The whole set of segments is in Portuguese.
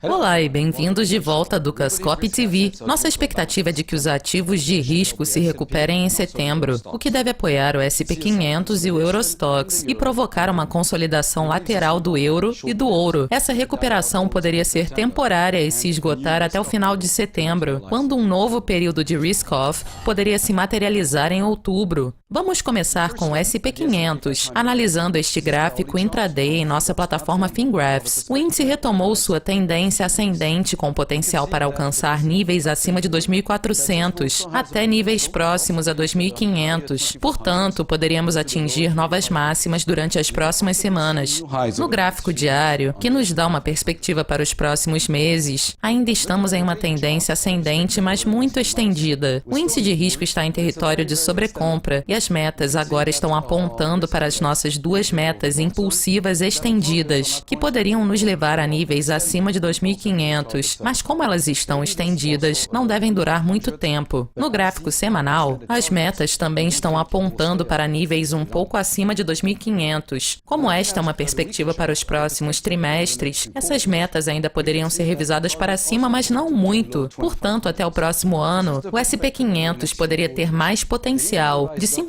Olá e bem-vindos de volta do Cascop TV. Nossa expectativa é de que os ativos de risco se recuperem em setembro, o que deve apoiar o SP500 e o Eurostoxx e provocar uma consolidação lateral do euro e do ouro. Essa recuperação poderia ser temporária e se esgotar até o final de setembro, quando um novo período de risk-off poderia se materializar em outubro. Vamos começar com o SP500, analisando este gráfico intraday em nossa plataforma Fingraphs. O índice retomou sua tendência ascendente com potencial para alcançar níveis acima de 2.400, até níveis próximos a 2.500. Portanto, poderíamos atingir novas máximas durante as próximas semanas. No gráfico diário, que nos dá uma perspectiva para os próximos meses, ainda estamos em uma tendência ascendente, mas muito estendida. O índice de risco está em território de sobrecompra e as metas agora estão apontando para as nossas duas metas impulsivas estendidas, que poderiam nos levar a níveis acima de 2.500, mas como elas estão estendidas, não devem durar muito tempo. No gráfico semanal, as metas também estão apontando para níveis um pouco acima de 2.500. Como esta é uma perspectiva para os próximos trimestres, essas metas ainda poderiam ser revisadas para cima, mas não muito. Portanto, até o próximo ano, o SP500 poderia ter mais potencial, de 5%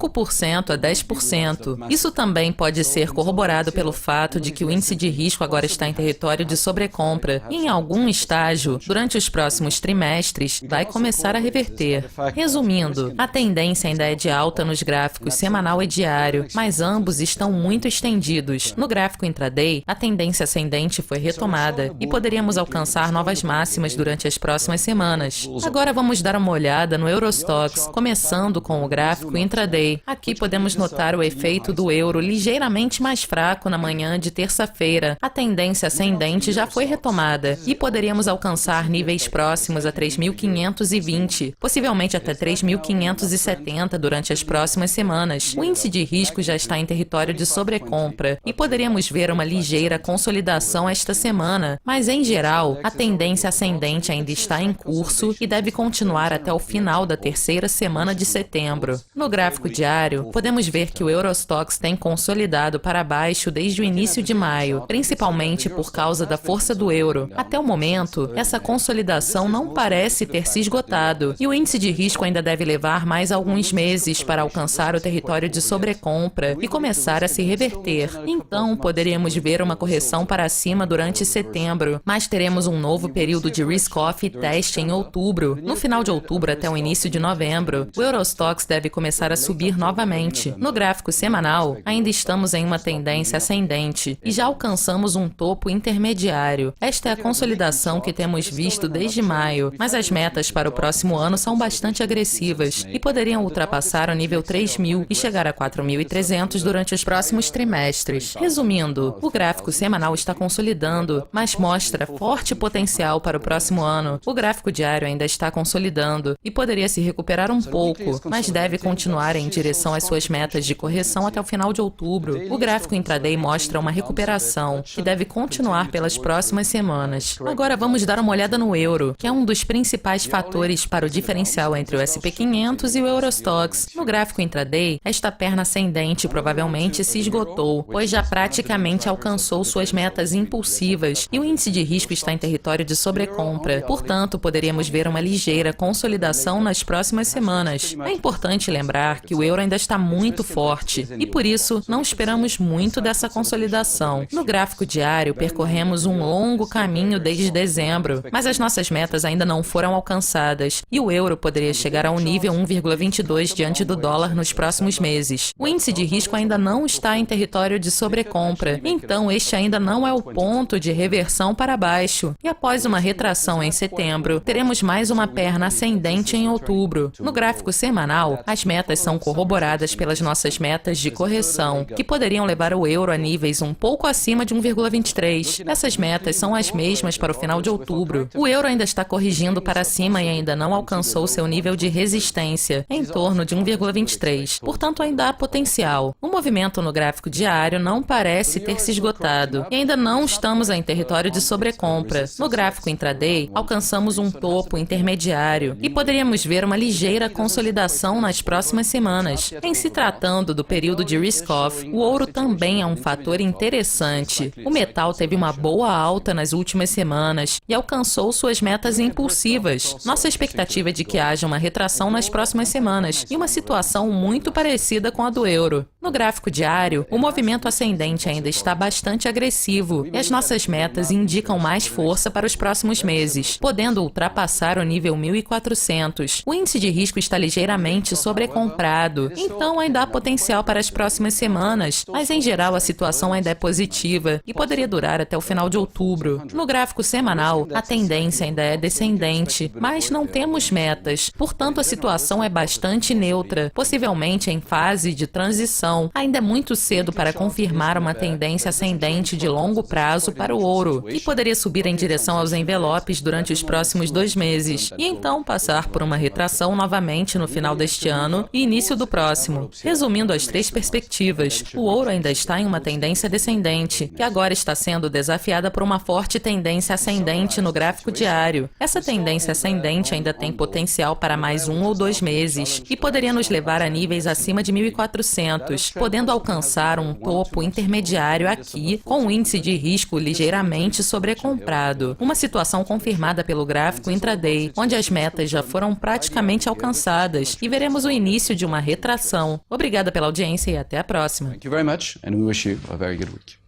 a 10%. Isso também pode ser corroborado pelo fato de que o índice de risco agora está em território de sobrecompra e, em algum estágio, durante os próximos trimestres, vai começar a reverter. Resumindo, a tendência ainda é de alta nos gráficos semanal e diário, mas ambos estão muito estendidos. No gráfico intraday, a tendência ascendente foi retomada e poderíamos alcançar novas máximas durante as próximas semanas. Agora vamos dar uma olhada no Eurostoxx, começando com o gráfico intraday. Aqui podemos notar o efeito do euro ligeiramente mais fraco na manhã de terça-feira. A tendência ascendente já foi retomada e poderíamos alcançar níveis próximos a 3.520, possivelmente até 3.570 durante as próximas semanas. O índice de risco já está em território de sobrecompra e poderíamos ver uma ligeira consolidação esta semana, mas em geral, a tendência ascendente ainda está em curso e deve continuar até o final da terceira semana de setembro. No gráfico diário, podemos ver que o Eurostoxx tem consolidado para baixo desde o início de maio, principalmente por causa da força do euro. Até o momento, essa consolidação não parece ter se esgotado, e o índice de risco ainda deve levar mais alguns meses para alcançar o território de sobrecompra e começar a se reverter. Então, poderíamos ver uma correção para cima durante setembro, mas teremos um novo período de risk-off e teste em outubro. No final de outubro até o início de novembro, o Eurostoxx deve começar a subir novamente. No gráfico semanal, ainda estamos em uma tendência ascendente e já alcançamos um topo intermediário. Esta é a consolidação que temos visto desde maio, mas as metas para o próximo ano são bastante agressivas e poderiam ultrapassar o nível 3.000 e chegar a 4.300 durante os próximos trimestres. Resumindo, o gráfico semanal está consolidando, mas mostra forte potencial para o próximo ano. O gráfico diário ainda está consolidando e poderia se recuperar um pouco, mas deve continuar em direção às suas metas de correção até o final de outubro. O gráfico intraday mostra uma recuperação, que deve continuar pelas próximas semanas. Agora vamos dar uma olhada no euro, que é um dos principais fatores para o diferencial entre o SP500 e o Eurostoxx. No gráfico intraday, esta perna ascendente provavelmente se esgotou, pois já praticamente alcançou suas metas impulsivas e o índice de risco está em território de sobrecompra. Portanto, poderíamos ver uma ligeira consolidação nas próximas semanas. É importante lembrar que o euro ainda está muito forte e, por isso, não esperamos muito dessa consolidação. No gráfico diário, percorremos um longo caminho desde dezembro, mas as nossas metas ainda não foram alcançadas e o euro poderia chegar ao nível 1,22 diante do dólar nos próximos meses. O índice de risco ainda não está em território de sobrecompra, então este ainda não é o ponto de reversão para baixo. E após uma retração em setembro, teremos mais uma perna ascendente em outubro. No gráfico semanal, as metas são corroboradas pelas nossas metas de correção, que poderiam levar o euro a níveis um pouco acima de 1,23. Essas metas são as mesmas para o final de outubro. O euro ainda está corrigindo para cima e ainda não alcançou seu nível de resistência, em torno de 1,23. Portanto, ainda há potencial. O movimento no gráfico diário não parece ter se esgotado e ainda não estamos em território de sobrecompra. No gráfico intraday, alcançamos um topo intermediário e poderíamos ver uma ligeira consolidação nas próximas semanas. semanas. Em se tratando do período de risk-off, o ouro também é um fator interessante. O metal teve uma boa alta nas últimas semanas e alcançou suas metas impulsivas. Nossa expectativa é de que haja uma retração nas próximas semanas e uma situação muito parecida com a do euro. No gráfico diário, o movimento ascendente ainda está bastante agressivo e as nossas metas indicam mais força para os próximos meses, podendo ultrapassar o nível 1.400. O índice de risco está ligeiramente sobrecomprado, então ainda há potencial para as próximas semanas, mas em geral a situação ainda é positiva e poderia durar até o final de outubro. No gráfico semanal, a tendência ainda é descendente, mas não temos metas, portanto a situação é bastante neutra, possivelmente em fase de transição. Ainda é muito cedo para confirmar uma tendência ascendente de longo prazo para o ouro, que poderia subir em direção aos envelopes durante os próximos 2 meses, e então passar por uma retração novamente no final deste ano e início do próximo. Resumindo as 3 perspectivas, o ouro ainda está em uma tendência descendente, que agora está sendo desafiada por uma forte tendência ascendente no gráfico diário. Essa tendência ascendente ainda tem potencial para mais 1 ou 2 meses, e poderia nos levar a níveis acima de 1.400, podendo alcançar um topo intermediário aqui, com o índice de risco ligeiramente sobrecomprado. Uma situação confirmada pelo gráfico intraday, onde as metas já foram praticamente alcançadas e veremos o início de uma retração. Obrigada pela audiência e até a próxima. Thank you very much, and we wish you a very good week.